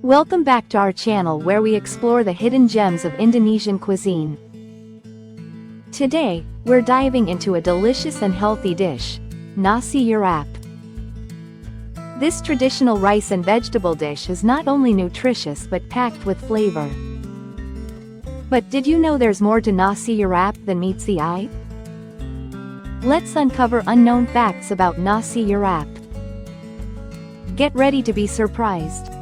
Welcome back to our channel where we explore the hidden gems of Indonesian cuisine. Today, we're diving into a delicious and healthy dish, Nasi Urap. This traditional rice and vegetable dish is not only nutritious but packed with flavor. But did you know there's more to Nasi Urap than meets the eye? Let's uncover unknown facts about Nasi Urap. Get ready to be surprised.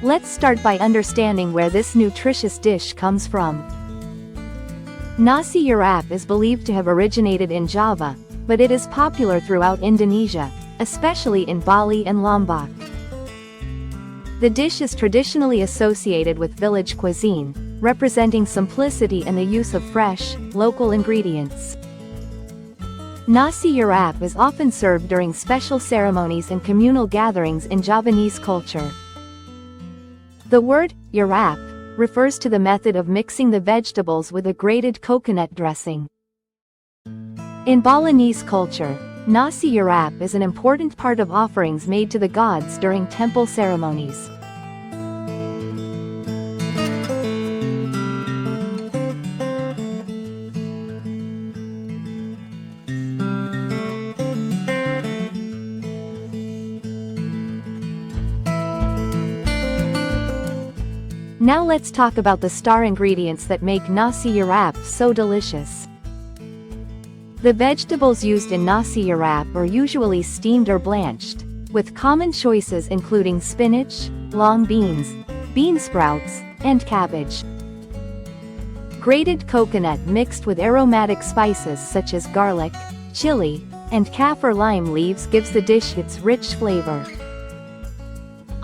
Let's start by understanding where this nutritious dish comes from. Nasi Urap is believed to have originated in Java, but it is popular throughout Indonesia, especially in Bali and Lombok. The dish is traditionally associated with village cuisine, representing simplicity and the use of fresh, local ingredients. Nasi Urap is often served during special ceremonies and communal gatherings in Javanese culture. The word, urap, refers to the method of mixing the vegetables with a grated coconut dressing. In Balinese culture, Nasi Urap is an important part of offerings made to the gods during temple ceremonies. Now let's talk about the star ingredients that make Nasi Urap so delicious. The vegetables used in Nasi Urap are usually steamed or blanched, with common choices including spinach, long beans, bean sprouts, and cabbage. Grated coconut mixed with aromatic spices such as garlic, chili, and kaffir lime leaves gives the dish its rich flavor.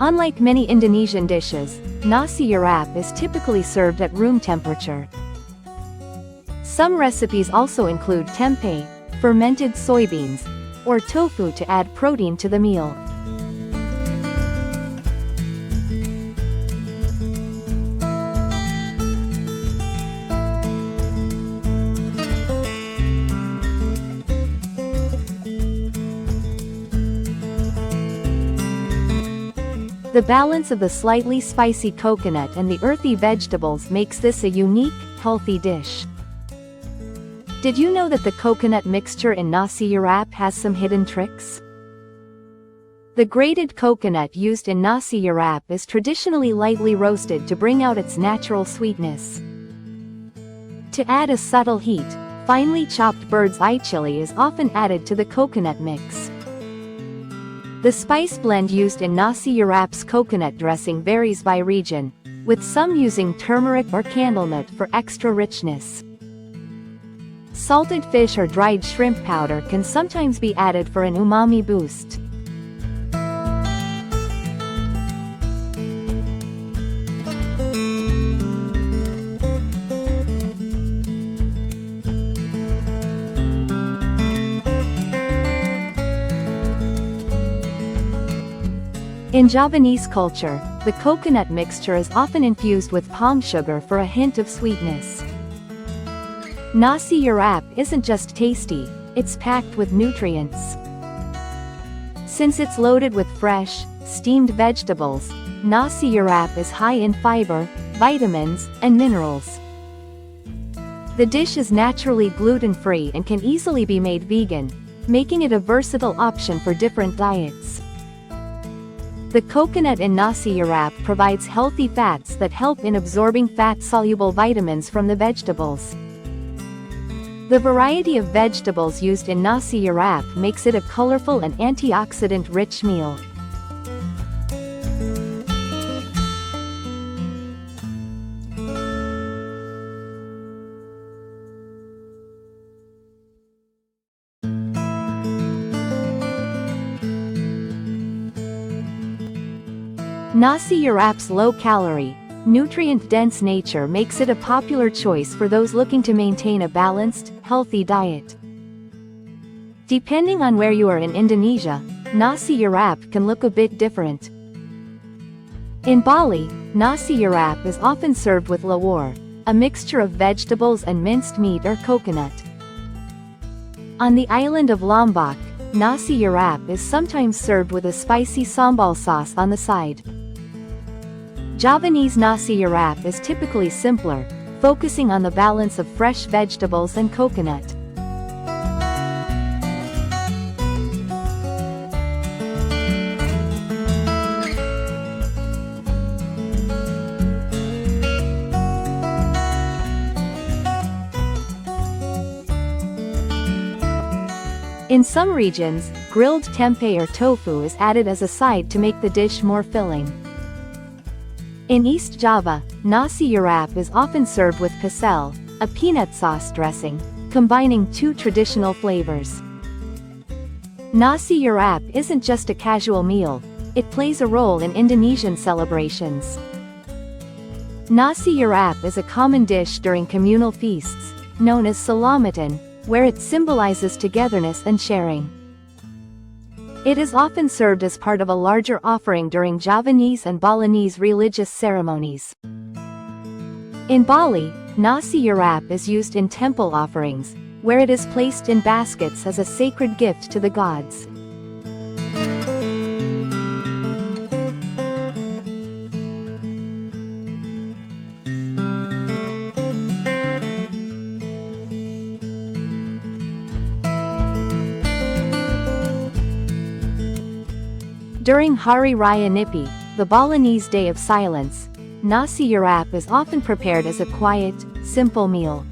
Unlike many Indonesian dishes, Nasi Urap is typically served at room temperature. Some recipes also include tempeh, fermented soybeans, or tofu to add protein to the meal. The balance of the slightly spicy coconut and the earthy vegetables makes this a unique, healthy dish. Did you know that the coconut mixture in Nasi Urap has some hidden tricks? The grated coconut used in Nasi Urap is traditionally lightly roasted to bring out its natural sweetness. To add a subtle heat, finely chopped bird's eye chili is often added to the coconut mix. The spice blend used in Nasi Urap's coconut dressing varies by region, with some using turmeric or candlenut for extra richness. Salted fish or dried shrimp powder can sometimes be added for an umami boost. In Javanese culture, the coconut mixture is often infused with palm sugar for a hint of sweetness. Nasi Urap isn't just tasty, it's packed with nutrients. Since it's loaded with fresh, steamed vegetables, Nasi Urap is high in fiber, vitamins, and minerals. The dish is naturally gluten-free and can easily be made vegan, making it a versatile option for different diets. The coconut in Nasi Urap provides healthy fats that help in absorbing fat-soluble vitamins from the vegetables. The variety of vegetables used in Nasi Urap makes it a colorful and antioxidant-rich meal. Nasi Urap's low-calorie, nutrient-dense nature makes it a popular choice for those looking to maintain a balanced, healthy diet. Depending on where you are in Indonesia, Nasi Urap can look a bit different. In Bali, nasi urap is often served with lawar, a mixture of vegetables and minced meat or coconut. On the island of Lombok, nasi urap is sometimes served with a spicy sambal sauce on the side. Javanese nasi urap is typically simpler, focusing on the balance of fresh vegetables and coconut. In some regions, grilled tempeh or tofu is added as a side to make the dish more filling. In East Java, nasi urap is often served with pasel, a peanut sauce dressing, combining two traditional flavors. Nasi urap isn't just a casual meal, it plays a role in Indonesian celebrations. Nasi urap is a common dish during communal feasts, known as selamatan, where it symbolizes togetherness and sharing. It is often served as part of a larger offering during Javanese and Balinese religious ceremonies. In Bali, nasi urap is used in temple offerings, where it is placed in baskets as a sacred gift to the gods. During Hari Raya Nyepi, the Balinese Day of Silence, nasi urap is often prepared as a quiet, simple meal.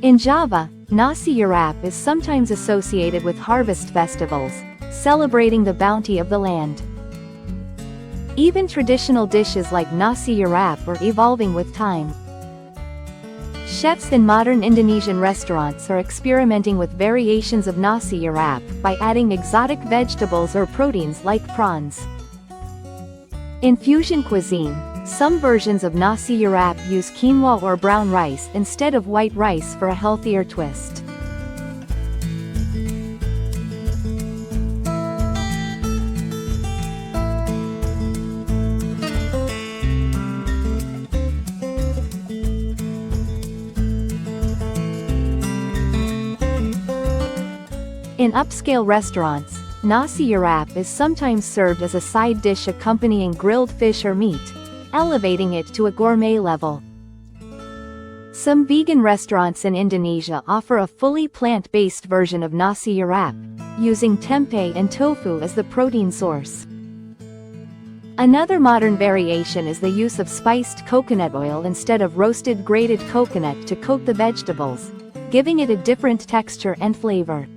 In Java, nasi urap is sometimes associated with harvest festivals, celebrating the bounty of the land. Even traditional dishes like nasi urap are evolving with time. Chefs in modern Indonesian restaurants are experimenting with variations of nasi urap by adding exotic vegetables or proteins like prawns. In fusion cuisine, some versions of nasi urap use quinoa or brown rice instead of white rice for a healthier twist. In upscale restaurants, nasi urap is sometimes served as a side dish accompanying grilled fish or meat, elevating it to a gourmet level. Some vegan restaurants in Indonesia offer a fully plant-based version of nasi urap, using tempeh and tofu as the protein source. Another modern variation is the use of spiced coconut oil instead of roasted grated coconut to coat the vegetables, giving it a different texture and flavor.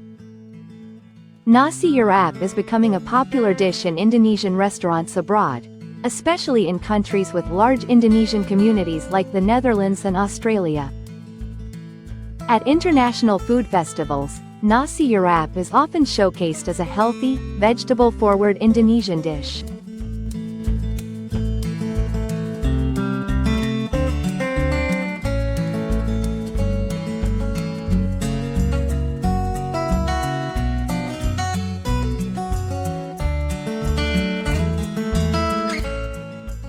Nasi urap is becoming a popular dish in Indonesian restaurants abroad, especially in countries with large Indonesian communities like the Netherlands and Australia. At international food festivals, nasi urap is often showcased as a healthy, vegetable-forward Indonesian dish.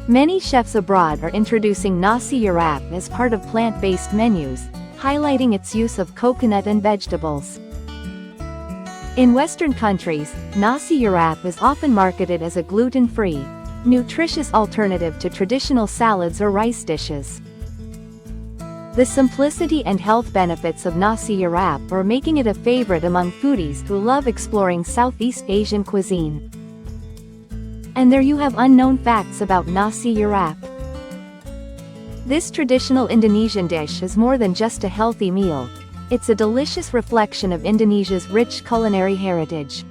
Many chefs abroad are introducing nasi urap as part of plant-based menus, highlighting its use of coconut and vegetables. In Western countries, nasi urap is often marketed as a gluten-free, nutritious alternative to traditional salads or rice dishes. The simplicity and health benefits of nasi urap are making it a favorite among foodies who love exploring Southeast Asian cuisine. And there you have unknown facts about nasi urap. This traditional Indonesian dish is more than just a healthy meal. It's a delicious reflection of Indonesia's rich culinary heritage.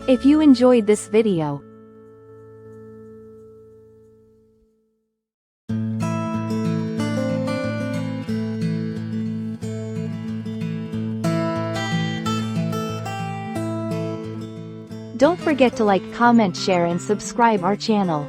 If you enjoyed this video, don't forget to like, comment, share and subscribe our channel.